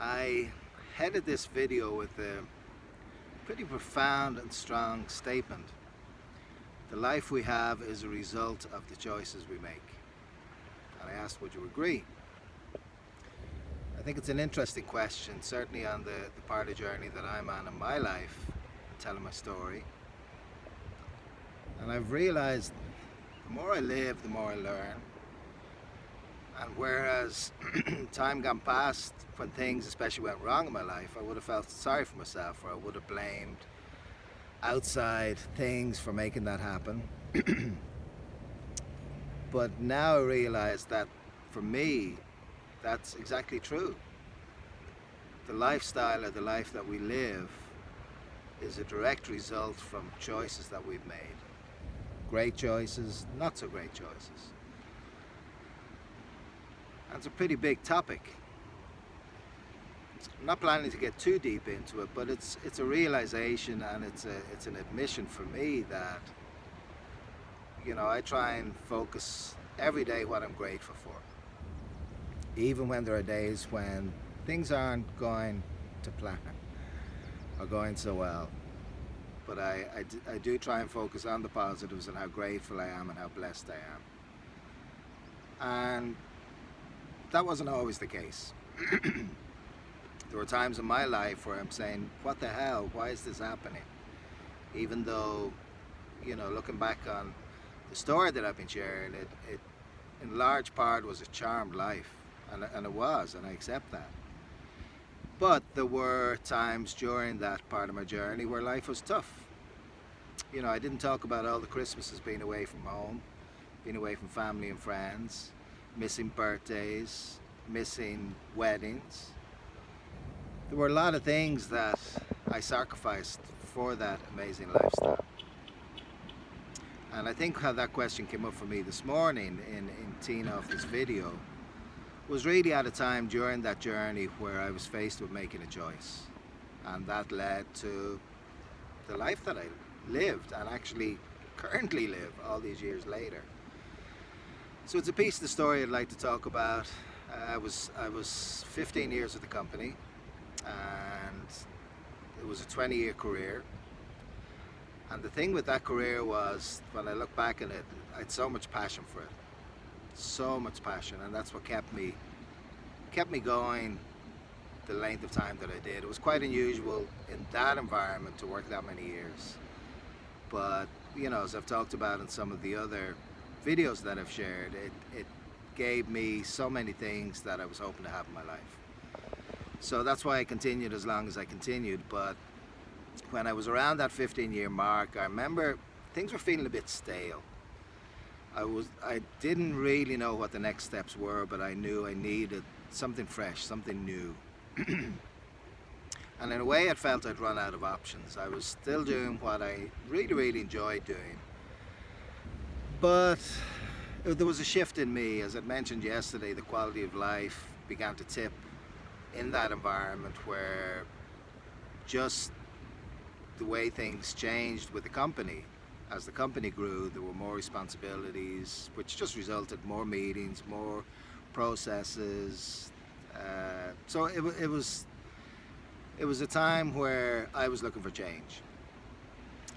I headed this video with a pretty profound and strong statement. The life we have is a result of the choices we make. And I asked, would you agree? I think it's an interesting question, certainly on the part of journey that I'm on in my life, telling my story. And I've realized the more I live, the more I learn. And whereas time gone past, when things especially went wrong in my life, I would have felt sorry for myself, or I would have blamed outside things for making that happen. But now I realize that for me, that's exactly true. The lifestyle or the life that we live is a direct result from choices that we've made. Great choices, not so great choices. And it's a pretty big topic. I'm not planning to get too deep into it, but it's a realization, and it's an admission for me that, I try and focus every day what I'm grateful for. Even when there are days when things aren't going to plan or going so well. But I do try and focus on the positives and how grateful I am and how blessed I am. And that wasn't always the case. There were times in my life where I'm saying, what the hell, why is this happening? Even though, looking back on the story that I've been sharing, it in large part was a charmed life, and it was, and I accept that. But there were times during that part of my journey where life was tough. I didn't talk about all the Christmases being away from home, being away from family and friends, missing birthdays, missing weddings. There were a lot of things that I sacrificed for that amazing lifestyle. And I think how that question came up for me this morning in teeing off this video was really at a time during that journey where I was faced with making a choice. And that led to the life that I lived, and actually currently live all these years later. So it's a piece of the story I'd like to talk about. I was 15 years with the company, and it was a 20-year career. And the thing with that career was, when I look back at it, I had so much passion for it. So much passion, and that's what kept me going the length of time that I did. It was quite unusual in that environment to work that many years. But, as I've talked about in some of the other videos that I've shared, it gave me so many things that I was hoping to have in my life. So that's why I continued as long as I continued. But when I was around that 15-year mark, I remember things were feeling a bit stale. I didn't really know what the next steps were, but I knew I needed something fresh, something new. And in a way, it felt I'd run out of options. I was still doing what I really, really enjoyed doing. But there was a shift in me. As I mentioned yesterday, the quality of life began to tip in that environment, where just the way things changed with the company. As the company grew, there were more responsibilities, which just resulted more meetings, more processes. So it was a time where I was looking for change.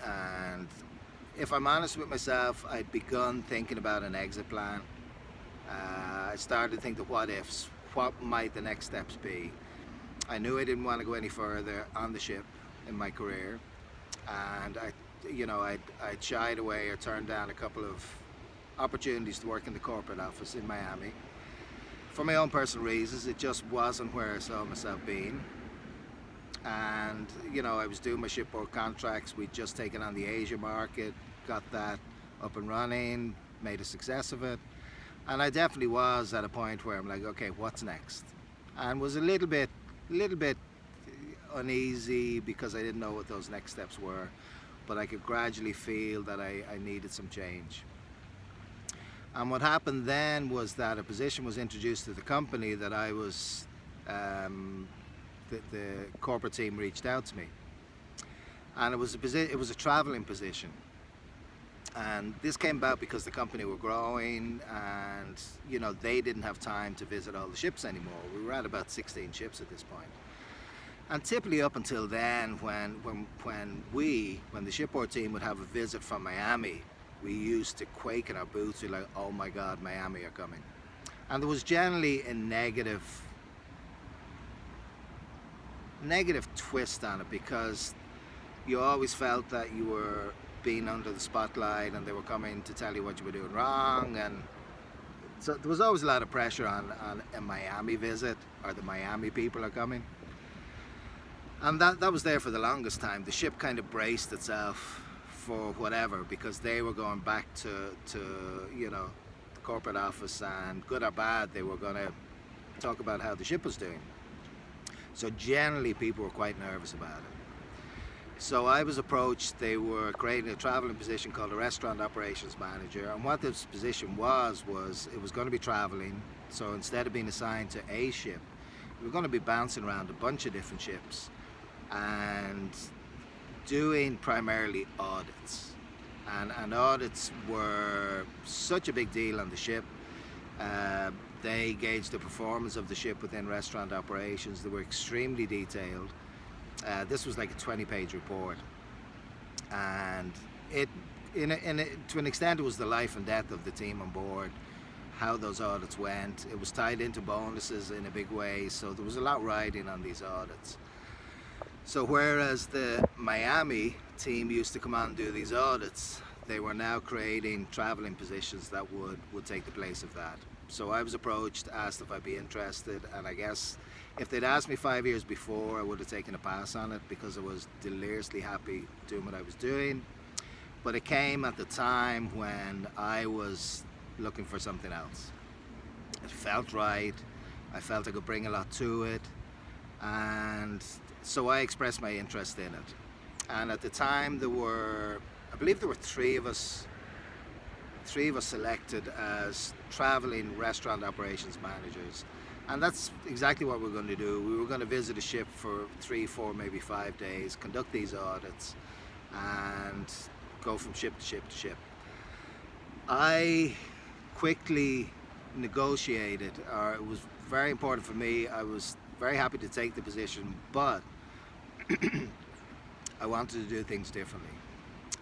And if I'm honest with myself, I'd begun thinking about an exit plan. I started to think the what ifs. What might the next steps be? I knew I didn't want to go any further on the ship in my career, and I'd shied away or turned down a couple of opportunities to work in the corporate office in Miami. For my own personal reasons, it just wasn't where I saw myself being. And I was doing my shipboard contracts. We'd just taken on the Asia market, got that up and running, made a success of it. And I definitely was at a point where I'm like, okay, what's next? And was a little bit uneasy because I didn't know what those next steps were, but I could gradually feel that I needed some change. And what happened then was that a position was introduced to the company that I was, the corporate team reached out to me. And it was a traveling position. And this came about because the company were growing, and they didn't have time to visit all the ships anymore. We were at about 16 ships at this point. And typically up until then, when the shipboard team would have a visit from Miami, we used to quake in our boots. We're like, oh my God, Miami are coming. And there was generally a negative twist on it, because you always felt that you were being under the spotlight and they were coming to tell you what you were doing wrong. And so there was always a lot of pressure on a Miami visit, or the Miami people are coming. And that was there for the longest time. The ship kind of braced itself for whatever, because they were going back to the corporate office, and good or bad, they were going to talk about how the ship was doing. So generally people were quite nervous about it. So I was approached. They were creating a traveling position called a restaurant operations manager, and what this position was it was going to be traveling. So instead of being assigned to a ship, we were going to be bouncing around a bunch of different ships and doing primarily audits. And audits were such a big deal on the ship. They gauged the performance of the ship within restaurant operations. They were extremely detailed. This was like a 20-page report, and to an extent, it was the life and death of the team on board, how those audits went. It was tied into bonuses in a big way, so there was a lot riding on these audits. So whereas the Miami team used to come out and do these audits, they were now creating traveling positions that would take the place of that. So I was approached, asked if I'd be interested, and I guess if they'd asked me 5 years before, I would have taken a pass on it, because I was deliriously happy doing what I was doing. But it came at the time when I was looking for something else. It felt right. I felt I could bring a lot to it, and so I expressed my interest in it. And at the time, I believe there were three of us selected as traveling restaurant operations managers. And that's exactly what we're going to do. We were going to visit a ship for 3, 4, maybe 5 days, conduct these audits, and go from ship to ship to ship. I quickly negotiated, or it was very important for me. I was very happy to take the position, but I wanted to do things differently.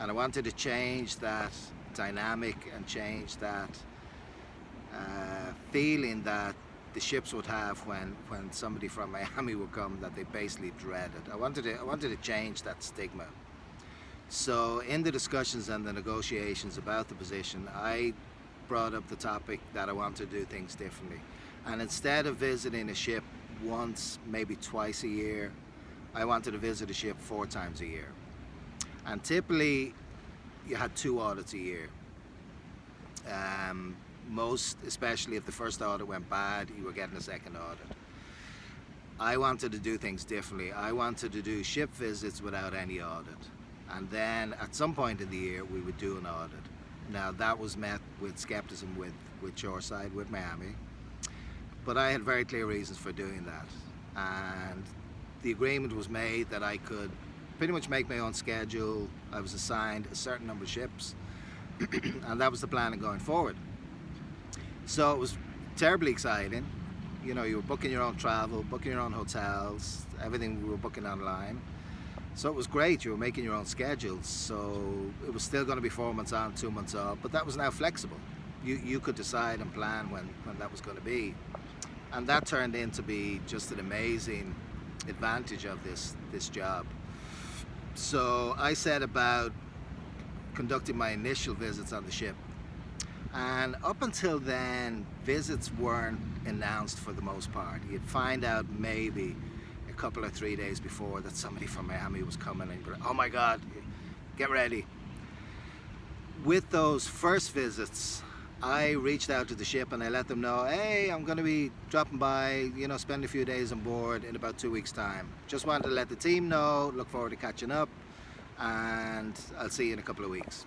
And I wanted to change that dynamic and change that feeling that the ships would have when somebody from Miami would come, that they basically dreaded. I wanted to change that stigma. So in the discussions and the negotiations about the position, I brought up the topic that I wanted to do things differently. And instead of visiting a ship once, maybe twice a year, I wanted to visit a ship 4 times a year. And typically, you had 2 audits a year. Most, especially if the first audit went bad, you were getting a second audit. I wanted to do things differently. I wanted to do ship visits without any audit. And then at some point in the year, we would do an audit. Now that was met with skepticism with Shoreside, with Miami. But I had very clear reasons for doing that. And the agreement was made that I could pretty much make my own schedule. I was assigned a certain number of ships, and that was the plan going forward. So it was terribly exciting. You were booking your own travel, booking your own hotels, everything we were booking online. So it was great. You were making your own schedules. So it was still going to be 4 months on, 2 months off, but that was now flexible. You could decide and plan when that was going to be. And that turned into be just an amazing advantage of this job. So I set about conducting my initial visits on the ship. And up until then, visits weren't announced for the most part. You'd find out maybe a couple or 3 days before that somebody from Miami was coming, and you'd be like, oh my God, get ready. With those first visits, I reached out to the ship and I let them know, hey, I'm going to be dropping by, spend a few days on board in about 2 weeks' time. Just wanted to let the team know, look forward to catching up, and I'll see you in a couple of weeks.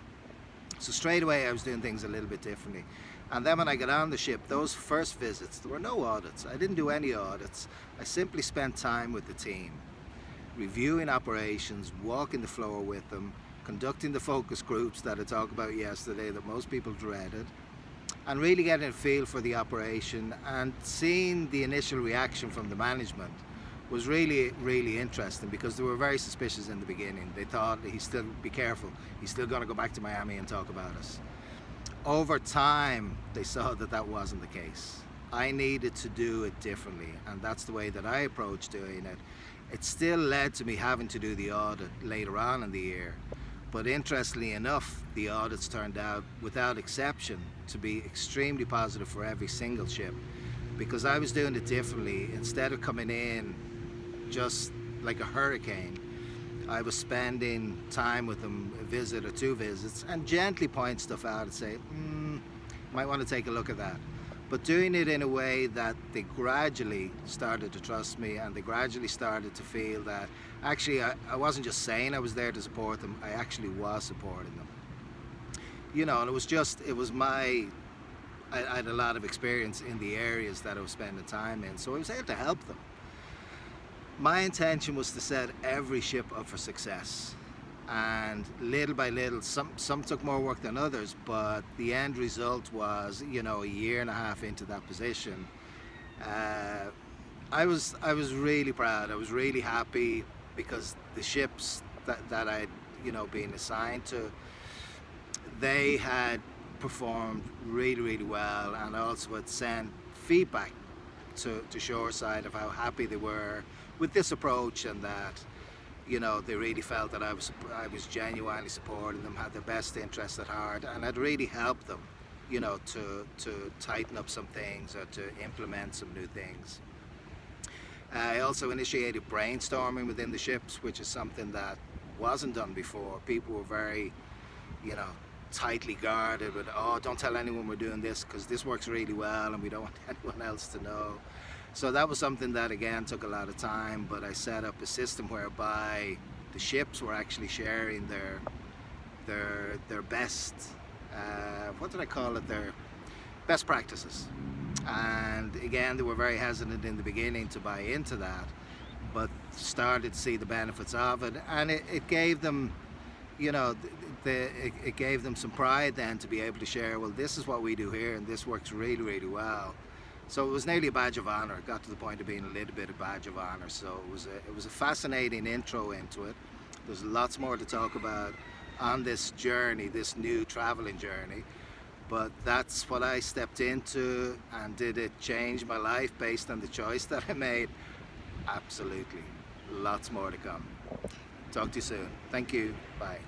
So straight away I was doing things a little bit differently. And then when I got on the ship, those first visits, there were no audits. I didn't do any audits. I simply spent time with the team, reviewing operations, walking the floor with them, conducting the focus groups that I talked about yesterday that most people dreaded, and really getting a feel for the operation and seeing the initial reaction from the management was really, really interesting, because they were very suspicious in the beginning. They thought, be careful, he's still going to go back to Miami and talk about us. Over time, they saw that that wasn't the case. I needed to do it differently, and that's the way that I approached doing it. It still led to me having to do the audit later on in the year, but interestingly enough, the audits turned out, without exception, to be extremely positive for every single ship, because I was doing it differently. Instead of coming in just like a hurricane, I was spending time with them, a visit or two visits, and gently point stuff out and say, might want to take a look at that. But doing it in a way that they gradually started to trust me, and they gradually started to feel that actually I wasn't just saying I was there to support them, I actually was supporting them. You know, and I had a lot of experience in the areas that I was spending time in, so I was able to help them. My intention was to set every ship up for success, and little by little, some took more work than others, but the end result was, you know, a year and a half into that position, I was really proud. I was really happy, because the ships that I'd, you know, been assigned to, they had performed really, really well, and also had sent feedback to Shoreside of how happy they were with this approach, and that, you know, they really felt that I was genuinely supporting them, had their best interests at heart, and I'd really helped them, you know, to tighten up some things or to implement some new things. I also initiated brainstorming within the ships, which is something that wasn't done before. People were very, you know, tightly guarded with, oh, don't tell anyone we're doing this, because this works really well and we don't want anyone else to know. So that was something that, again, took a lot of time, but I set up a system whereby the ships were actually sharing their best, what did I call it, their best practices. And again, they were very hesitant in the beginning to buy into that, but started to see the benefits of it, and it gave them, you know, it gave them some pride then to be able to share, well, this is what we do here and this works really, really well. So it was nearly a badge of honor. It got to the point of being a little bit of a badge of honor. So it was a fascinating intro into it. There's lots more to talk about on this journey, this new traveling journey. But that's what I stepped into, and did it change my life based on the choice that I made? Absolutely. Lots more to come. Talk to you soon. Thank you. Bye.